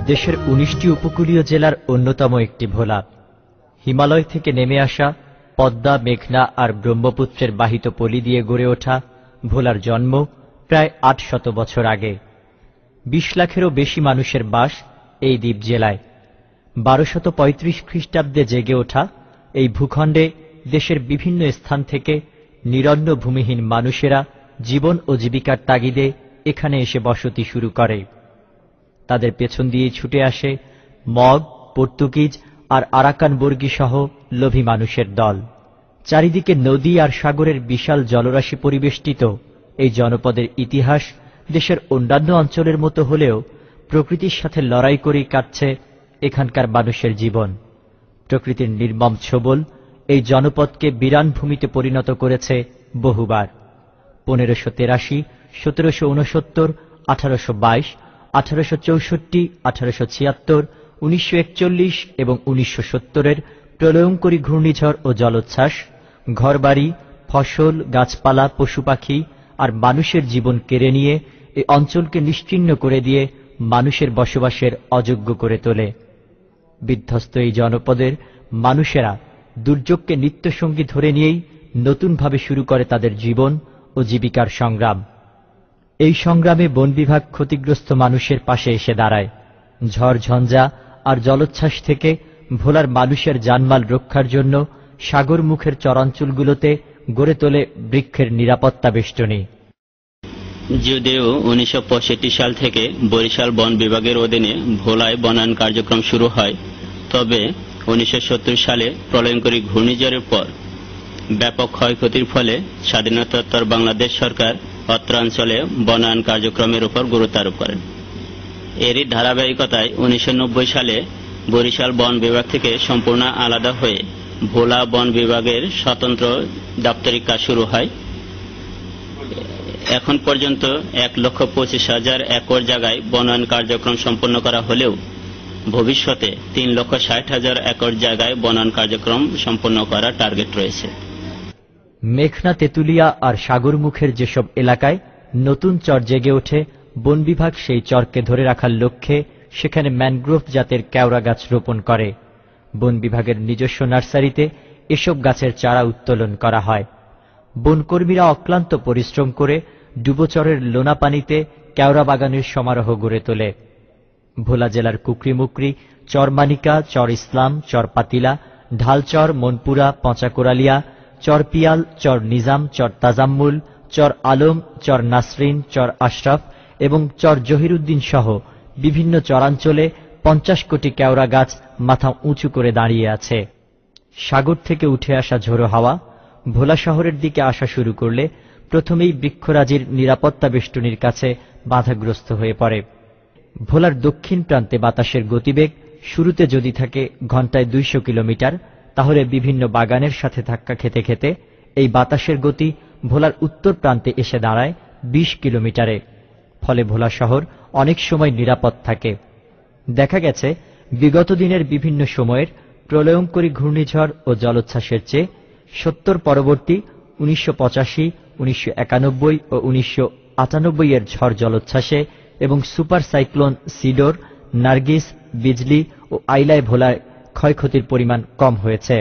দেশের ১৯টি উপকূলীয় জেলার অন্যতম একটি ভোলা। হিমালয় থেকে নেমে আসা পদ্মা, মেঘনা আর ব্রহ্মপুত্রের বাহিত পলি দিয়ে গড়ে ওঠা ভোলার জন্ম প্রায় ৮০০ বছর আগে। ২০ লাখেরও বেশি মানুষের বাস এই দ্বীপ জেলায়। ১২৩৫ খ্রিস্টাব্দে জেগে ওঠা এই ভূখণ্ডে দেশের বিভিন্ন স্থান থেকে নিরন্ন ভূমিহীন মানুষেরা জীবন ও জীবিকার তাগিদে এখানে এসে বসতি শুরু করে। তাদের পেছন দিয়ে ছুটে আসে মগ, পর্তুগিজ আর আরাকান বর্গী সহ লোভী মানুষের দল। চারিদিকে নদী আর সাগরের বিশাল জলরাশি পরিবেষ্টিত এই জনপদের ইতিহাস দেশের অন্যান্য অঞ্চলের মতো হলেও প্রকৃতির সাথে লড়াই করেই কাটছে এখানকার মানুষের জীবন। প্রকৃতির নির্মম ছোবল এই জনপদকে বিরান ভূমিতে পরিণত করেছে বহুবার। ১৫৮৩, ১৭৬৯, ১৮২২, ১৮৬৪, ১৮৭৬, ১৯৪১ এবং ১৯৭০-এর প্রলয়ঙ্করী ঘূর্ণিঝড় ও জলোচ্ছ্বাস ঘরবাড়ি, ফসল, গাছপালা, পশুপাখি আর মানুষের জীবন কেড়ে নিয়ে এই অঞ্চলকে নিশ্চিহ্ন করে দিয়ে মানুষের বসবাসের অযোগ্য করে তোলে। বিধ্বস্ত এই জনপদের মানুষেরা দুর্যোগকে নিত্যসঙ্গী ধরে নিয়েই নতুনভাবে শুরু করে তাদের জীবন ও জীবিকার সংগ্রাম। এই সংগ্রামে বন বিভাগ ক্ষতিগ্রস্ত মানুষের পাশে এসে দাঁড়ায়। ঝড় ঝঞ্ঝা আর জলোচ্ছ্বাস থেকে ভোলার মানুষের জানমাল রক্ষার জন্য সাগর মুখের চরাঞ্চলগুলোতে গড়ে তোলে বৃক্ষের নিরাপত্তা বেষ্টনী। যদিও ১৯৬৫ সাল থেকে বরিশাল বন বিভাগের অধীনে ভোলায় বনায়ন কার্যক্রম শুরু হয়, তবে ১৯৭০ সালে প্রলয়ঙ্করী ঘূর্ণিঝড়ের পর ব্যাপক ক্ষয়ক্ষতির ফলে স্বাধীনতোত্তর বাংলাদেশ সরকার অত্র অঞ্চলে বনায়ন কার্যক্রমের উপর গুরুত্ব আরোপ করেন। এরই ধারাবাহিকতায় ১৯৯০ সালে বরিশাল বন বিভাগ থেকে সম্পূর্ণ আলাদা হয়ে ভোলা বন বিভাগের স্বতন্ত্র দাপ্তরিক কাজ শুরু হয়। এখন পর্যন্ত ১,২৫,০০০ একর জায়গায় বনায়ন কার্যক্রম সম্পন্ন করা হলেও ভবিষ্যতে ৩,৬০,০০০ একর জায়গায় বনায়ন কার্যক্রম সম্পন্ন করার টার্গেট রয়েছে। মেঘনা, তেঁতুলিয়া আর সাগরমুখের যেসব এলাকায় নতুন চর জেগে ওঠে, বন বিভাগ সেই চরকে ধরে রাখার লক্ষ্যে সেখানে ম্যানগ্রোভ জাতের কেওড়া গাছ রোপণ করে। বন বিভাগের নিজস্ব নার্সারিতে এসব গাছের চারা উত্তোলন করা হয়। বনকর্মীরা অক্লান্ত পরিশ্রম করে ডুবোচরের লোনা পানিতে কেওড়া বাগানের সমারোহ গড়ে তোলে। ভোলা জেলার কুকরিমুকরি, চর মানিকা, চর ইসলাম, চর পাতিলা, ঢালচর, মনপুরা, পচাকোরালিয়া, চর পিয়াল, চর নিজাম, চর তাজাম্মুল, চর আলম, চর নাসরিন, চর আশরাফ এবং চর জহিরুদ্দিন সহ বিভিন্ন চরাঞ্চলে ৫০ কোটি কেওড়া গাছ মাথা উঁচু করে দাঁড়িয়ে আছে। সাগর থেকে উঠে আসা ঝোড়ো হাওয়া ভোলা শহরের দিকে আসা শুরু করলে প্রথমেই বৃক্ষরাজির নিরাপত্তা বেষ্টনীর কাছে বাধাগ্রস্ত হয়ে পড়ে। ভোলার দক্ষিণ প্রান্তে বাতাসের গতিবেগ শুরুতে যদি থাকে ঘন্টায় ২০০ কিলোমিটার, তাহলে বিভিন্ন বাগানের সাথে ধাক্কা খেতে খেতে এই বাতাসের গতি ভোলার উত্তর প্রান্তে এসে দাঁড়ায় ২০ কিলোমিটারে। ফলে ভোলা শহর অনেক সময় নিরাপদ থাকে। দেখা গেছে বিগত দিনের বিভিন্ন সময়ের প্রলয়ঙ্করী ঘূর্ণিঝড় ও জলোচ্ছ্বাসের চেয়ে ৭০ পরবর্তী ১৯৮৫, ১৯৯১ ও ১৯৯৮ এর ঝড় জলোচ্ছ্বাসে এবং সুপার সাইক্লোন সিডোর, নার্গিস, বিজলি ও আইলায় ভোলায় ক্ষয়ক্ষতির পরিমাণ কম হয়েছে।